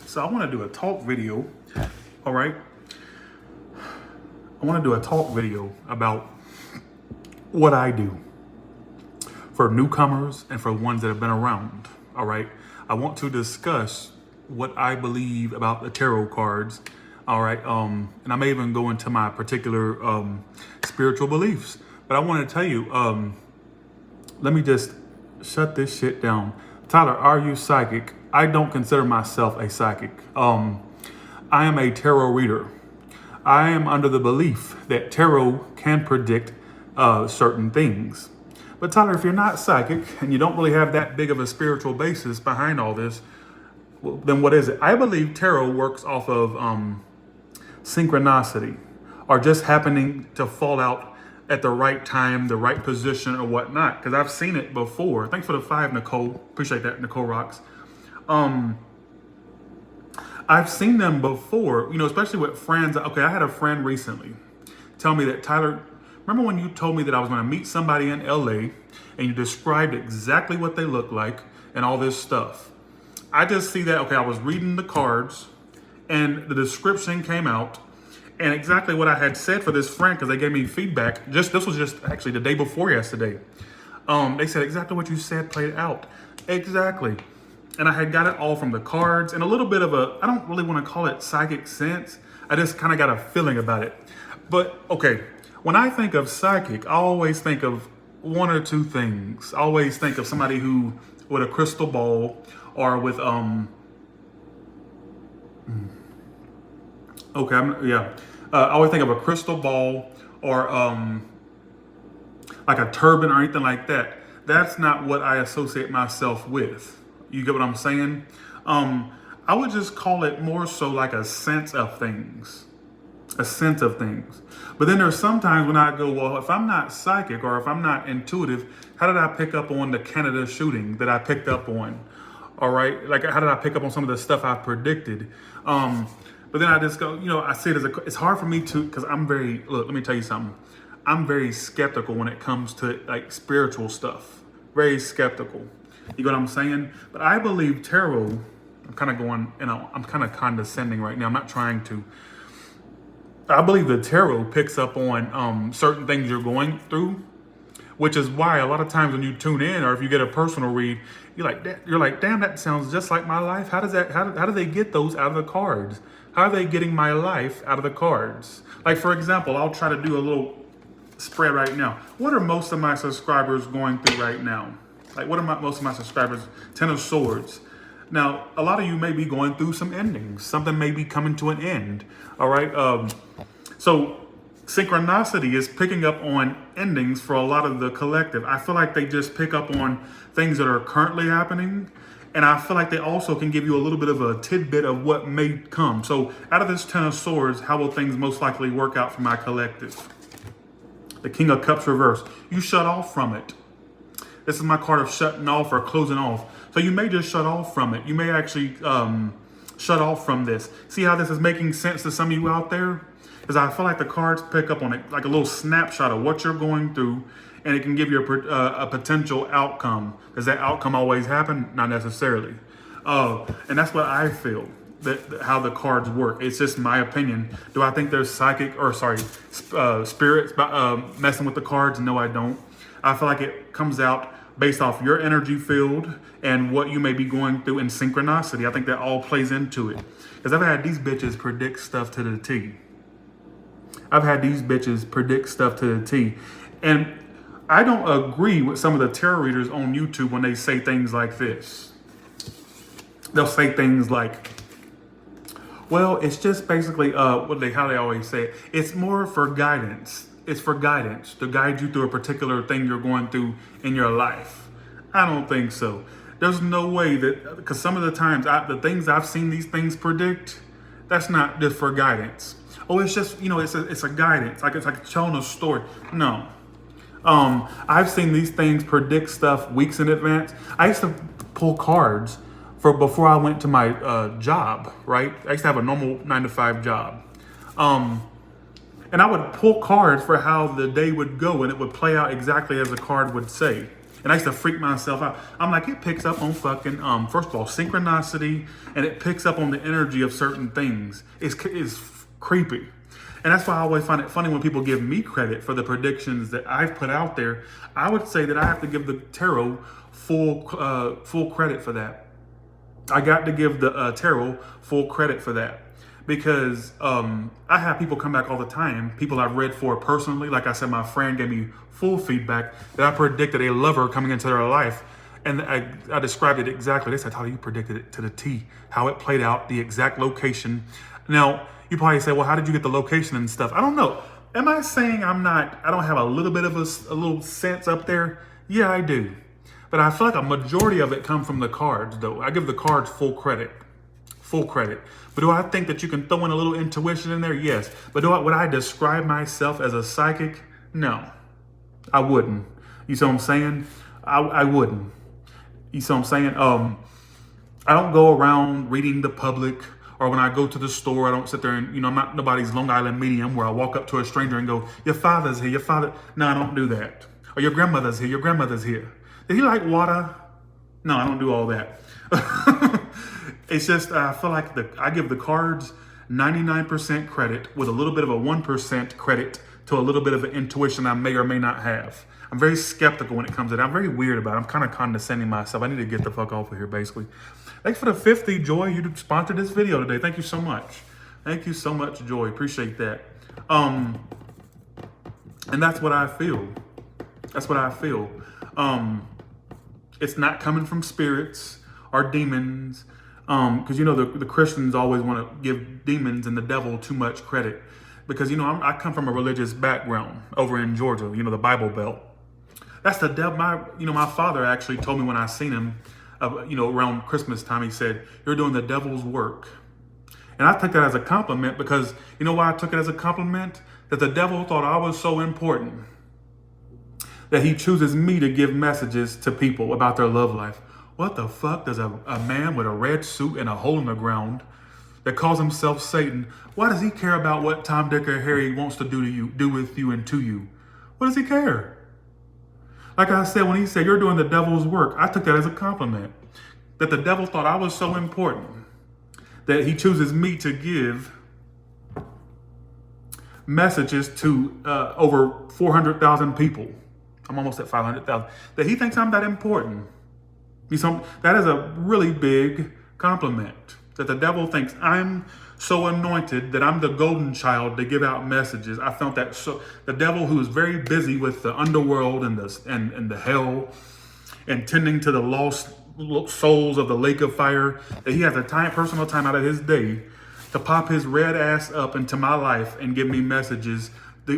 So I want to do a talk video, all right? I want to do a talk video about what I do for newcomers and for ones that have been around, all right? I want to discuss what I believe about the tarot cards, all right? And I may even go into my particular spiritual beliefs, but I want to tell you, let me just shut this shit down. Tyler, are you psychic? I don't consider myself a psychic. I am a tarot reader. I am under the belief that tarot can predict certain things. But Tyler, if you're not psychic and you don't really have that big of a spiritual basis behind all this, well, then what is it? I believe tarot works off of synchronicity, or just happening to fall out at the right time, the right position or whatnot. Because I've seen it before. Thanks for the 5, Nicole. Appreciate that, Nicole Rocks. I've seen them before, you know, especially with friends. Okay, I had a friend recently tell me that, Tyler, remember when you told me that I was going to meet somebody in LA and you described exactly what they look like and all this stuff? I just see that, okay, I was reading the cards and the description came out and exactly what I had said for this friend, because they gave me feedback. This was just actually the day before yesterday. They said exactly what you said played out. Exactly. And I had got it all from the cards and a little bit of I don't really want to call it psychic sense. I just kind of got a feeling about it. But okay, when I think of psychic, I always think of one or two things. I always think of somebody who with a crystal ball or with I always think of a crystal ball or like a turban or anything like that. That's not what I associate myself with. You get what I'm saying? I would just call it more so like a sense of things. A sense of things. But then there's sometimes when I go, well, if I'm not psychic or if I'm not intuitive, how did I pick up on the Canada shooting that I picked up on? All right? Like, how did I pick up on some of the stuff I predicted? But then I just go, you know, I see it as it's hard for me to, because look, let me tell you something. I'm very skeptical when it comes to like spiritual stuff. Very skeptical. You get what I'm saying? But I believe tarot, I'm kind of going, you know, I'm kind of condescending right now. I'm not trying to. I believe the tarot picks up on certain things you're going through, which is why a lot of times when you tune in or if you get a personal read, you're like, damn, that sounds just like my life. How do they get those out of the cards? How are they getting my life out of the cards? Like, for example, I'll try to do a little spread right now. What are most of my subscribers going through right now? Like, what are most of my subscribers? 10 of Swords. Now, a lot of you may be going through some endings. Something may be coming to an end. All right. So synchronicity is picking up on endings for a lot of the collective. I feel like they just pick up on things that are currently happening. And I feel like they also can give you a little bit of a tidbit of what may come. So out of this 10 of Swords, how will things most likely work out for my collective? The King of Cups reverse. You shut off from it. This is my card of shutting off or closing off. So you may just shut off from it. You may actually shut off from this. See how this is making sense to some of you out there? Because I feel like the cards pick up on it, like a little snapshot of what you're going through, and it can give you a potential outcome. Does that outcome always happen? Not necessarily. And that's what I feel, that how the cards work. It's just my opinion. Do I think there's spirits messing with the cards? No, I don't. I feel like it comes out based off your energy field and what you may be going through in synchronicity. I think that all plays into it. Because I've had these bitches predict stuff to the T. I've had these bitches predict stuff to the T. And I don't agree with some of the tarot readers on YouTube when they say things like this. They'll say things like, well, it's just basically, how they always say it. It's more for guidance. It's for guidance, to guide you through a particular thing you're going through in your life. I don't think so. There's no way that, because some of the times, the things I've seen these things predict, that's not just for guidance. Oh, it's just, you know, it's a guidance. It's like telling a story. No. I've seen these things predict stuff weeks in advance. I used to pull cards before I went to my job, right? I used to have a normal 9-to-5 job. And I would pull cards for how the day would go, and it would play out exactly as the card would say. And I used to freak myself out. I'm like, it picks up on fucking, first of all, synchronicity, and it picks up on the energy of certain things. It's creepy. And that's why I always find it funny when people give me credit for the predictions that I've put out there. I would say that I have to give the tarot full credit for that. I got to give the tarot full credit for that. Because I have people come back all the time, people I've read for personally. Like I said, my friend gave me full feedback that I predicted a lover coming into their life. And I described it exactly. They said, Tyler, you predicted it to the T, how it played out, the exact location. Now, you probably say, well, how did you get the location and stuff? I don't know. Am I saying I don't have a little bit of a little sense up there? Yeah, I do. But I feel like a majority of it comes from the cards, though. I give the cards full credit. Full credit. But do I think that you can throw in a little intuition in there? Yes. But would I describe myself as a psychic? No, I wouldn't. You see what I'm saying? I wouldn't. You see what I'm saying? I don't go around reading the public, or when I go to the store, I don't sit there and, I'm not nobody's Long Island medium where I walk up to a stranger and go, your father's here, your father. No, I don't do that. Or your grandmother's here, your grandmother's here. Did he like water? No, I don't do all that. It's just, I feel like I give the cards 99% credit with a little bit of a 1% credit to a little bit of an intuition I may or may not have. I'm very skeptical when it comes to that. I'm very weird about it. I'm kind of condescending myself. I need to get the fuck off of here, basically. Thanks for the 50, Joy. You sponsored this video today. Thank you so much. Thank you so much, Joy. Appreciate that. And that's what I feel. That's what I feel. It's not coming from spirits or demons. Because, the Christians always want to give demons and the devil too much credit. Because, I come from a religious background over in Georgia, the Bible Belt. That's the devil. My father actually told me when I seen him, around Christmas time, he said, you're doing the devil's work. And I took that as a compliment because, you know why I took it as a compliment? That the devil thought I was so important that he chooses me to give messages to people about their love life. What the fuck does a man with a red suit and a hole in the ground that calls himself Satan, why does he care about what Tom, Dick, or Harry wants to do with you and to you? What does he care? Like I said, when he said, you're doing the devil's work, I took that as a compliment. That the devil thought I was so important that he chooses me to give messages to over 400,000 people. I'm almost at 500,000. That he thinks I'm that important. That is a really big compliment. That the devil thinks I'm so anointed that I'm the golden child to give out messages. I felt that the devil, who is very busy with the underworld and the hell and tending to the lost souls of the lake of fire, that he has a personal time out of his day to pop his red ass up into my life and give me messages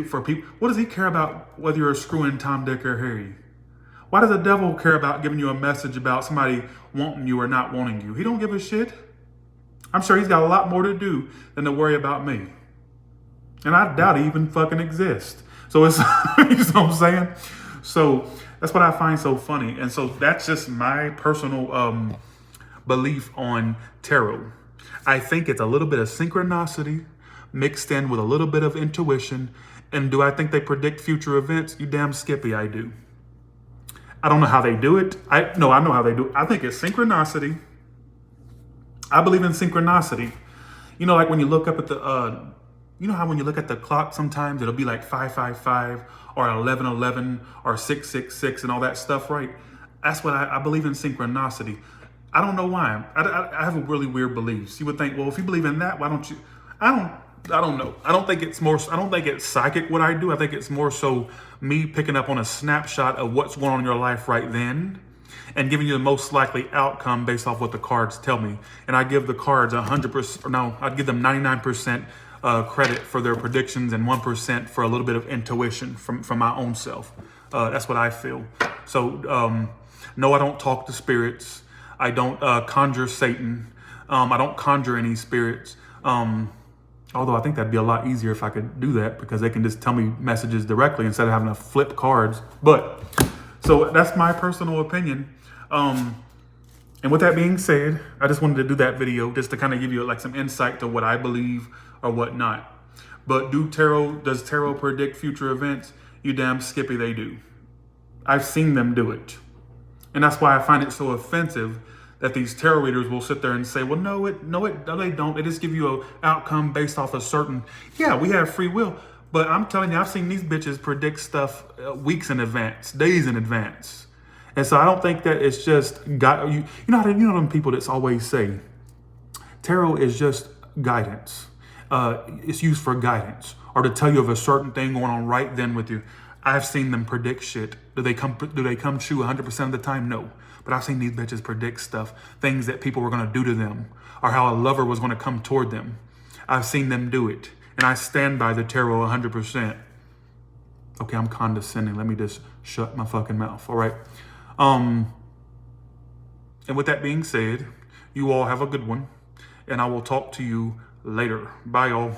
for people. What does he care about whether you're screwing Tom, Dick, or Harry? Why does the devil care about giving you a message about somebody wanting you or not wanting you? He don't give a shit. I'm sure he's got a lot more to do than to worry about me. And I doubt he even fucking exists. So it's, you know what I'm saying? So that's what I find so funny. And so that's just my personal belief on tarot. I think it's a little bit of synchronicity mixed in with a little bit of intuition. And do I think they predict future events? You damn skippy, I do. I don't know how they do it. I know how they do it. I think it's synchronicity. I believe in synchronicity. Like when you look up at the, how when you look at the clock, sometimes it'll be like 555 or 1111 or 666 and all that stuff, right? That's what I believe in, synchronicity. I don't know why. I have a really weird beliefs. You would think, well, if you believe in that, why don't you? I don't know. I don't think it's psychic what I do. I think it's more so me picking up on a snapshot of what's going on in your life right then and giving you the most likely outcome based off what the cards tell me. And I give the cards 100%, no, I'd give them 99% credit for their predictions and 1% for a little bit of intuition from my own self. That's what I feel. So, no, I don't talk to spirits. I don't conjure Satan. I don't conjure any spirits. Although I think that'd be a lot easier if I could do that, because they can just tell me messages directly instead of having to flip cards. But so that's my personal opinion. And with that being said, I just wanted to do that video just to kind of give you like some insight to what I believe or what not. But does tarot predict future events? You damn skippy, they do. I've seen them do it. And that's why I find it so offensive that these tarot readers will sit there and say, well, no, they don't. They just give you an outcome based off a certain, yeah, we have free will. But I'm telling you, I've seen these bitches predict stuff weeks in advance, days in advance. And so I don't think that it's just, you know them people that's always say, tarot is just guidance. It's used for guidance or to tell you of a certain thing going on right then with you. I've seen them predict shit. Do they come true 100% of the time? No. But I've seen these bitches predict stuff, things that people were going to do to them or how a lover was going to come toward them. I've seen them do it. And I stand by the tarot 100%. Okay, I'm condescending. Let me just shut my fucking mouth. All right. And with that being said, you all have a good one. And I will talk to you later. Bye, y'all.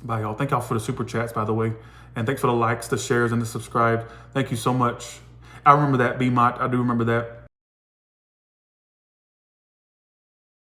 Bye, y'all. Thank y'all for the super chats, by the way. And thanks for the likes, the shares, and the subscribe. Thank you so much. I remember that, B-Mott. I do remember that.